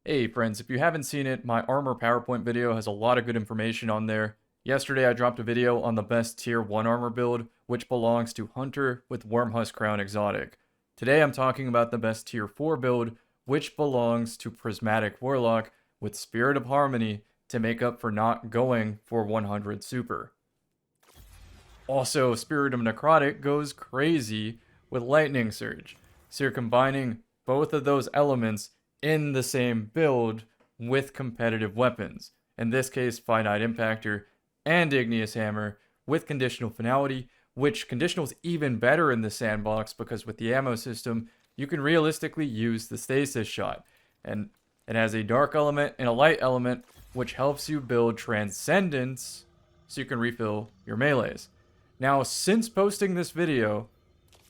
Hey friends, if you haven't seen it, my armor PowerPoint video has a lot of good information on there. Yesterday I dropped a video on the best tier 1 armor build, which belongs to Hunter with Wormhusk Crown Exotic. Today I'm talking about the best tier 4 build, which belongs to Prismatic Warlock with Spirit of Harmony to make up for not going for 100 super. Also, Spirit of Necrotic goes crazy with Lightning Surge, so you're combining both of those elements in the same build with competitive weapons. In this case, Finite Impactor and Igneous Hammer with Conditional Finality, which conditional is even better in the sandbox because with the ammo system, you can realistically use the Stasis Shot. And it has a dark element and a light element, which helps you build Transcendence so you can refill your melees. Now, since posting this video,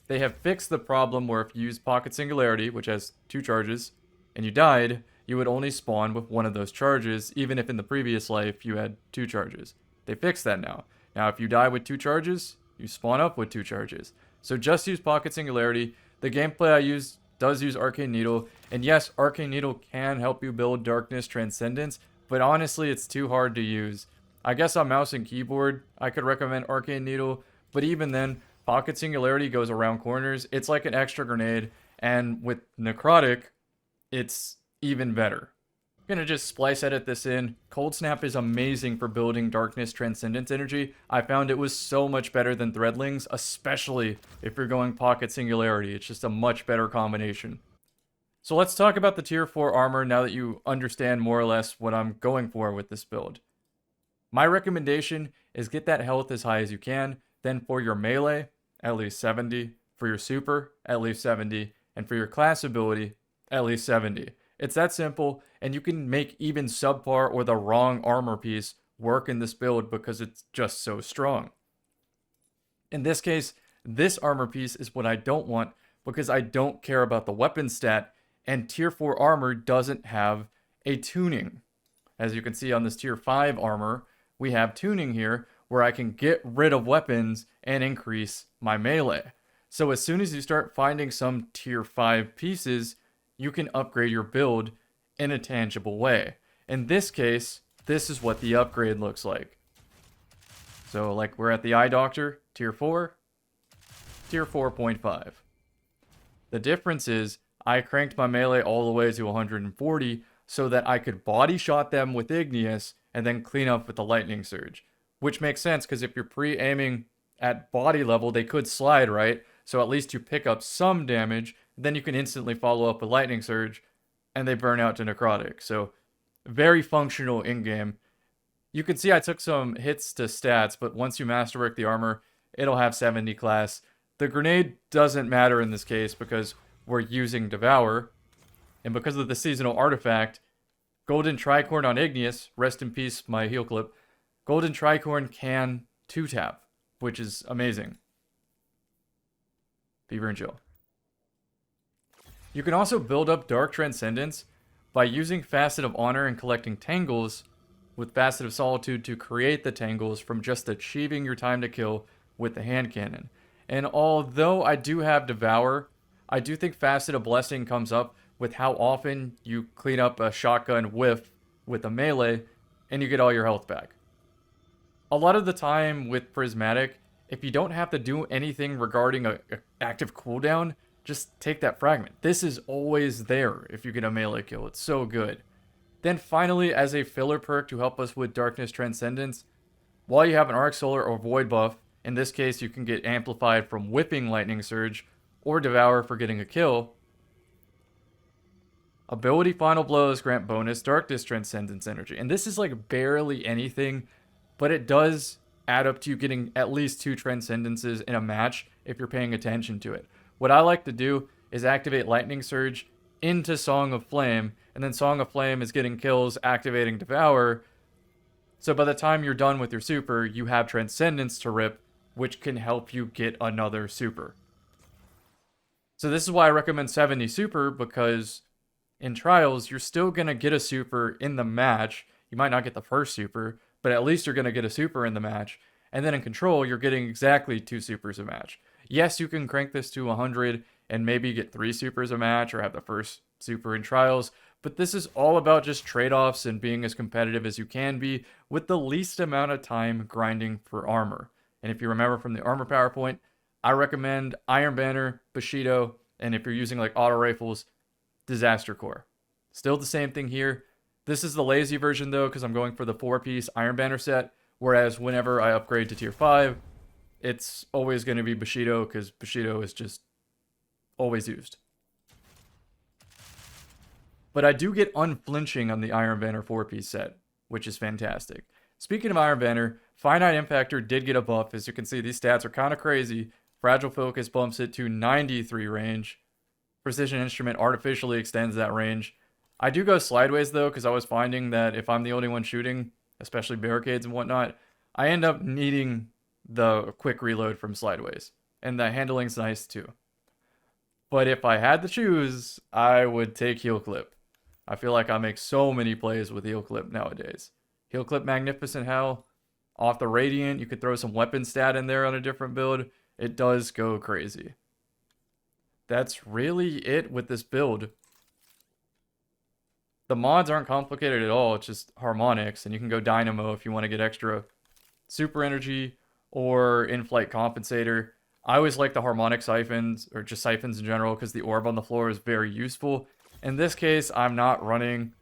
they have fixed the problem where if you use Pocket Singularity, which has 2 charges, and you died, you would only spawn with one of those charges, even if in the previous life you had 2 charges. They fixed that now. Now, if you die with 2 charges, you spawn up with 2 charges. So just use Pocket Singularity. The gameplay I use does use Arcane Needle, and yes, Arcane Needle can help you build Darkness Transcendence, but honestly, it's too hard to use. I guess on mouse and keyboard, I could recommend Arcane Needle, but even then, Pocket Singularity goes around corners. It's like an extra grenade, and with Necrotic, it's even better. I'm gonna just splice edit this in. Cold Snap is amazing for building Darkness Transcendence energy. I found it was so much better than Threadlings, especially if you're going Pocket Singularity. It's just a much better combination. So let's talk about the tier 4 armor now that you understand more or less what I'm going for with this build. My recommendation is get that health as high as you can, then for your melee, at least 70, for your super, at least 70, and for your class ability, at least 70. It's that simple, and you can make even subpar or the wrong armor piece work in this build because it's just so strong. In this case, this armor piece is what I don't want because I don't care about the weapon stat, and tier 4 armor doesn't have a tuning. As you can see on this tier 5 armor, we have tuning here where I can get rid of weapons and increase my melee. So as soon as you start finding some tier 5 pieces, you can upgrade your build in a tangible way. In this case, this is what the upgrade looks like. So like we're at the Eye Doctor, tier 4, tier 4.5. The difference is I cranked my melee all the way to 140 so that I could body shot them with Igneous and then clean up with the Lightning Surge. Which makes sense because if you're pre-aiming at body level, they could slide, right? So at least you pick up some damage, then you can instantly follow up with Lightning Surge, and they burn out to Necrotic. So very functional in-game. You can see I took some hits to stats, but once you masterwork the armor, it'll have 70 class. The grenade doesn't matter in this case because we're using Devour, and because of the seasonal artifact, Golden Tricorn on Igneous, rest in peace my heal clip, Golden Tricorn can 2-tap, which is amazing. Fever and Chill. You can also build up Dark Transcendence by using Facet of Honor and collecting Tangles with Facet of Solitude to create the Tangles from just achieving your time to kill with the hand cannon. And although I do have Devour, I do think Facet of Blessing comes up with how often you clean up a shotgun whiff with a melee and you get all your health back. A lot of the time with Prismatic, if you don't have to do anything regarding a active cooldown, just take that fragment. This is always there if you get a melee kill. It's so good. Then finally, as a filler perk to help us with Darkness Transcendence, while you have an Arc Solar or Void buff, in this case you can get amplified from whipping Lightning Surge or Devour for getting a kill. Ability Final Blows grant bonus Darkness Transcendence energy. And this is like barely anything, but it does add up to you getting at least 2 Transcendences in a match if you're paying attention to it. What I like to do is activate Lightning Surge into Song of Flame, and then Song of Flame is getting kills, activating Devour. So by the time you're done with your super, you have Transcendence to rip, which can help you get another super. So this is why I recommend 70 super, because in Trials, you're still going to get a super in the match. You might not get the first super, but at least you're going to get a super in the match. And then in Control, you're getting exactly 2 supers a match. Yes, you can crank this to 100 and maybe get 3 supers a match or have the first super in Trials, But this is all about just trade-offs and being as competitive as you can be with the least amount of time grinding for armor. And if you remember from the armor PowerPoint, I recommend Iron Banner, Bushido, and if you're using like auto rifles, Disaster Core. Still the same thing here. This is the lazy version though, because I'm going for the 4-piece Iron Banner set, whereas whenever I upgrade to tier 5, it's always going to be Bushido, because Bushido is just always used. But I do get unflinching on the Iron Banner 4-piece set, which is fantastic. Speaking of Iron Banner, Finite Impactor did get a buff. As you can see, these stats are kind of crazy. Fragile Focus bumps it to 93 range. Precision Instrument artificially extends that range. I do go slideways though, because I was finding that if I'm the only one shooting, especially barricades and whatnot, I end up needing the quick reload from slideways. And the handling's nice too. But if I had to choose, I would take Heal Clip. I feel like I make so many plays with Heal Clip nowadays. Heal Clip Magnificent Hell. Off the Radiant, you could throw some weapon stat in there on a different build. It does go crazy. That's really it with this build. The mods aren't complicated at all. It's just harmonics, and you can go Dynamo if you want to get extra super energy or in-flight compensator. I always like the harmonic siphons, or just siphons in general, because the orb on the floor is very useful. In this case, I'm not running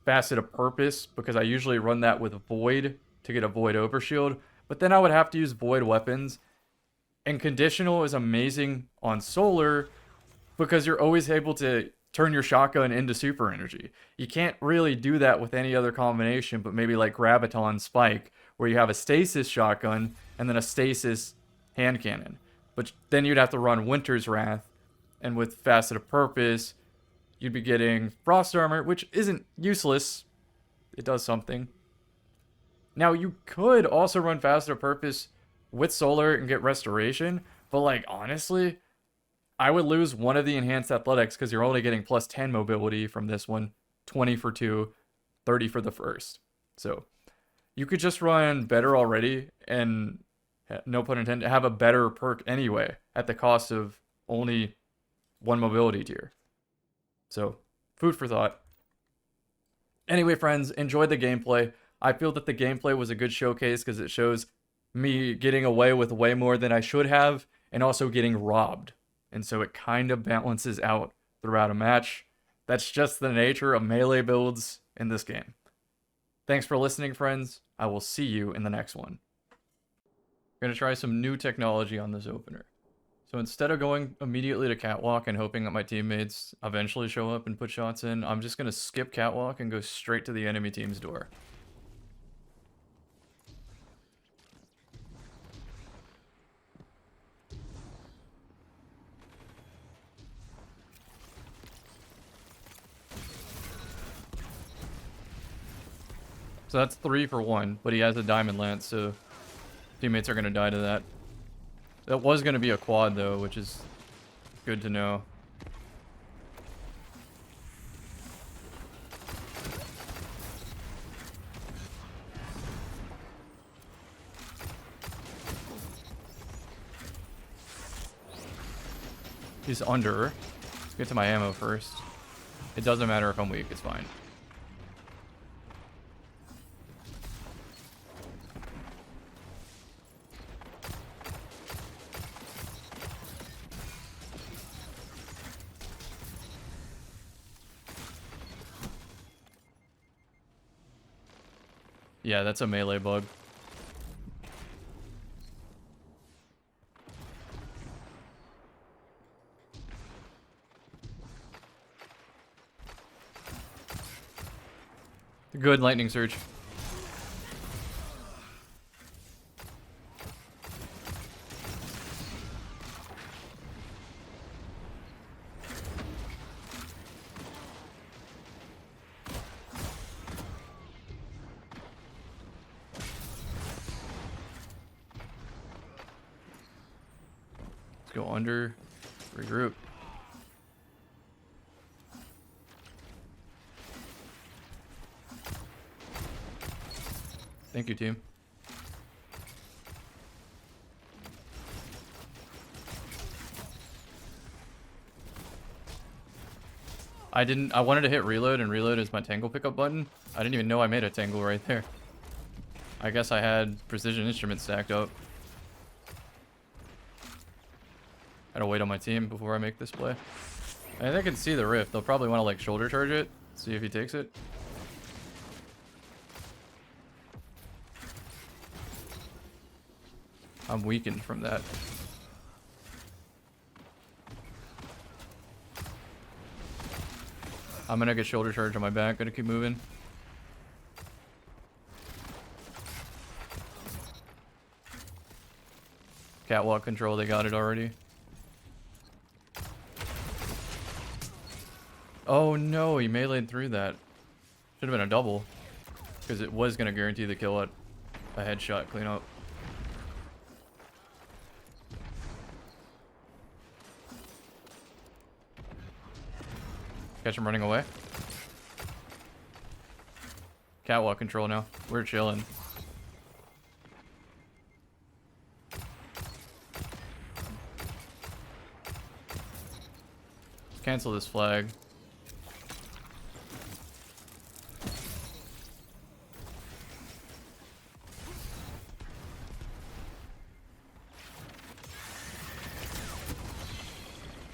Facet of Purpose, because I usually run that with Void to get a Void Overshield, but then I would have to use Void weapons. And Conditional is amazing on Solar, because you're always able to turn your shotgun into super energy. You can't really do that with any other combination, but maybe like Graviton Spike, where you have a stasis shotgun and then a stasis hand cannon. But then you'd have to run Winter's Wrath, and with Facet of Purpose, you'd be getting Frost Armor, which isn't useless. It does something. Now, you could also run Facet of Purpose with Solar and get Restoration, but like, honestly, I would lose one of the Enhanced Athletics because you're only getting plus 10 mobility from this one, 20 for 2, 30 for the first. So, you could just run better already and, no pun intended, have a better perk anyway at the cost of only one mobility tier. So, food for thought. Anyway, friends, enjoy the gameplay. I feel that the gameplay was a good showcase because it shows me getting away with way more than I should have and also getting robbed. And so it kind of balances out throughout a match. That's just the nature of melee builds in this game. Thanks for listening, friends. I will see you in the next one. I'm going to try some new technology on this opener. So instead of going immediately to Catwalk and hoping that my teammates eventually show up and put shots in, I'm just going to skip Catwalk and go straight to the enemy team's door. So that's 3 for 1, but he has a Diamond Lance, so teammates are going to die to that. That was going to be a quad, though, which is good to know. He's under. Let's get to my ammo first. It doesn't matter if I'm weak, it's fine. Yeah, that's a melee bug. Good lightning surge. Let's go under, regroup. Thank you, team. I wanted to hit reload, and reload is my tangle pickup button. I didn't even know I made a tangle right there. I guess I had precision instruments stacked up. Gotta wait on my team before I make this play. And they can see the rift. They'll probably want to like shoulder charge it, see if he takes it. I'm weakened from that. I'm gonna get shoulder charge on my back, gonna keep moving. Catwalk control, they got it already. Oh no, he meleeed through that. Should have been a double. Because it was gonna guarantee the kill at a headshot cleanup. Catch him running away. Catwalk control now. We're chilling. Cancel this flag.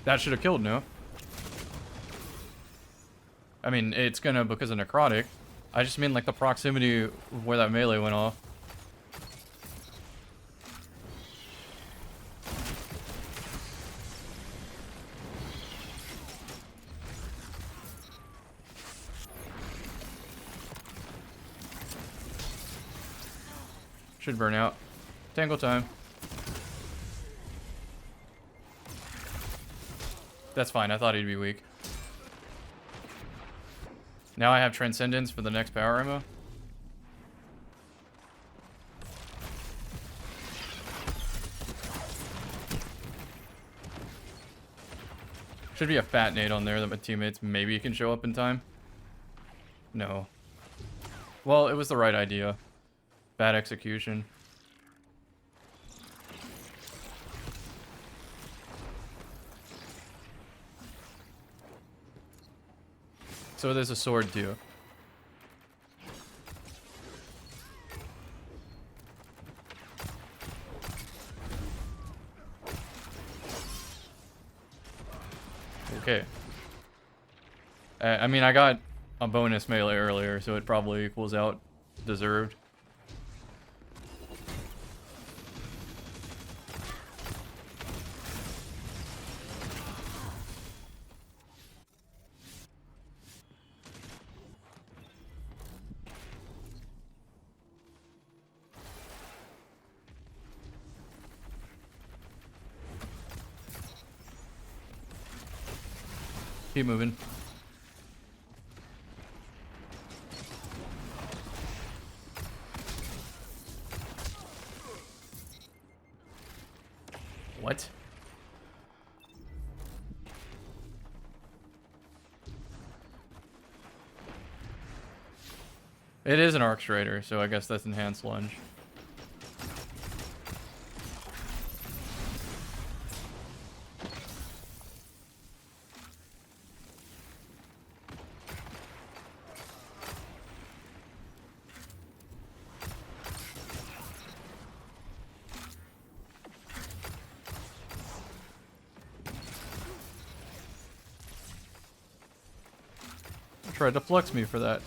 That should have killed, no? I mean, it's gonna because of necrotic. I just mean like the proximity of where that melee went off. Should burn out. Tangle time. That's fine, I thought he'd be weak. Now I have Transcendence for the next power ammo. Should be a fat nade on there that my teammates maybe can show up in time. No. Well, it was the right idea. Bad execution. So there's a sword too. Okay. I mean, I got a bonus melee earlier, so it probably equals out. Deserved. Keep moving. What? It is an arc strider, so I guess that's enhanced lunge. Tried to flex me for that.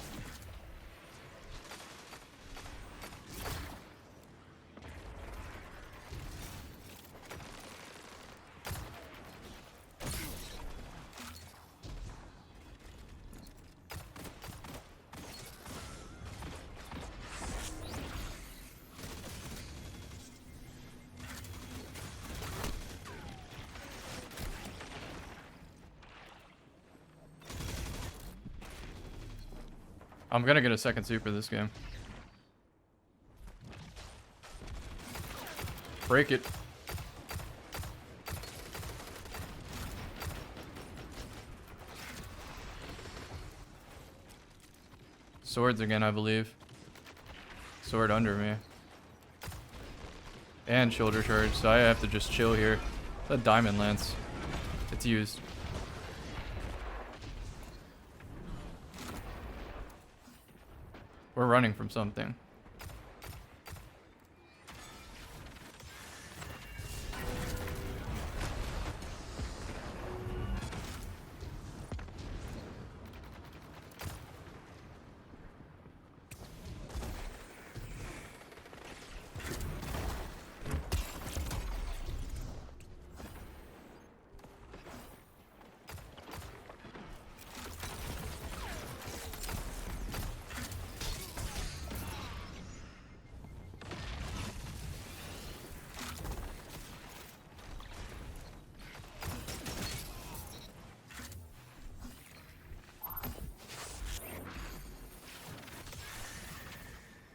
I'm gonna get a second super this game. Break it. Swords again, I believe. Sword under me. And shoulder charge, so I have to just chill here. The diamond lance. It's used. We're running from something.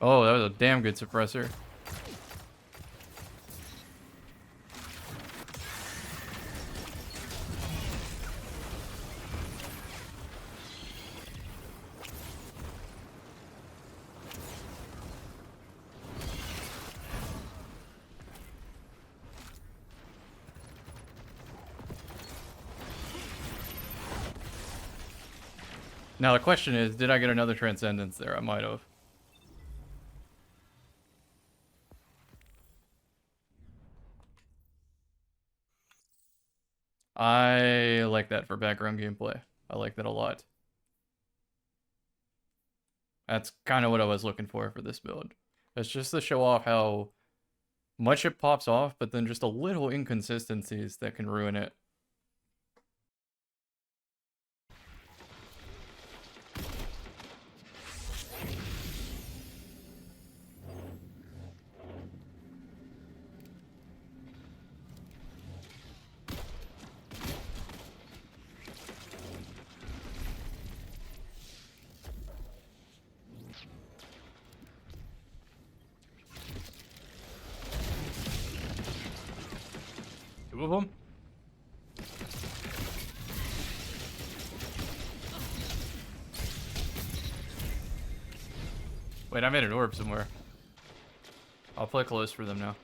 Oh, that was a damn good suppressor. Now the question is, did I get another Transcendence there? I might have. I like that for background gameplay. I like that a lot. That's kind of what I was looking for this build. It's just to show off how much it pops off, but then just a little inconsistencies that can ruin it. Two of them? Wait, I made an orb somewhere. I'll play close for them now.